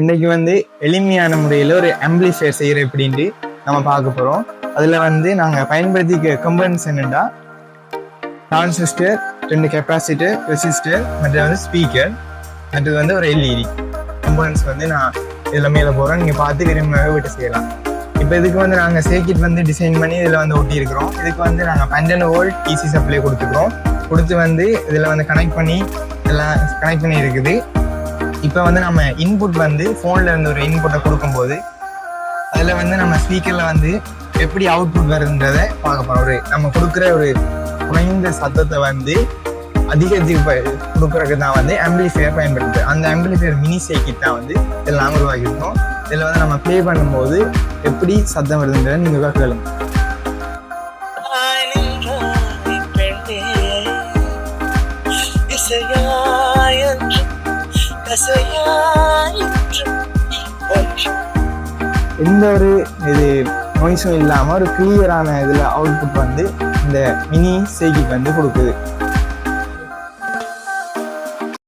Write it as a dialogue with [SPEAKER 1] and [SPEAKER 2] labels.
[SPEAKER 1] இன்றைக்கு வந்து எளிமையான முறையில் ஒரு ஆம்பிளிஃபையர் செய்கிற எப்படின்ட்டு நம்ம பார்க்க போகிறோம். அதில் வந்து நாங்கள் பயன்படுத்திக்க கம்பனன்ட்ஸ் என்னென்னா டிரான்சிஸ்டர், 2 கெப்பாசிட்டர், ரெசிஸ்டர், மற்ற வந்து ஸ்பீக்கர், மற்றது வந்து ஒரு எல்இடி கம்பனன்ட்ஸ் வந்து நான் இதில் மேலே போகிறோம். நீங்கள் பார்த்து விரும்பினாவே விட்டு செய்யலாம். இப்போ இதுக்கு வந்து நாங்கள் சர்க்யூட் வந்து டிசைன் பண்ணி இதில் வந்து ஒட்டியிருக்கிறோம். இதுக்கு வந்து நாங்கள் 12 வோல்ட் டிசி சப்ளை கொடுத்துக்கிறோம். கொடுத்து வந்து இதில் வந்து கனெக்ட் பண்ணி எல்லாம் கனெக்ட் பண்ணி இருக்குது. இப்போ வந்து நம்ம இன்புட் வந்து ஃபோனில் இருந்து ஒரு இன்புட்டை கொடுக்கும்போது அதில் வந்து நம்ம ஸ்பீக்கரில் வந்து எப்படி அவுட்புட் வருதுன்றதை பார்க்க போகிறோம். நம்ம கொடுக்குற ஒரு குறைந்த சத்தத்தை வந்து அதிகத்துக்கு கொடுக்குறதுக்கு தான் வந்து ஆம்பிளிஃபையர் பயன்படுது. அந்த ஆம்பிளிஃபையர் மினி சர்க்யூட் தான் வந்து இதில் நாங்கள் உருவாக்கியிருக்கோம். இதில் வந்து நம்ம ப்ளே பண்ணும்போது எப்படி சத்தம் வருதுன்றதை நீங்கள் கேளுங்க. எந்த ஒரு இது நாய்ஸும் இல்லாமல் ஒரு கிளியரான இதில் அவுட்புட் வந்து இந்த மினி சர்க்யூட் வந்து கொடுக்குது.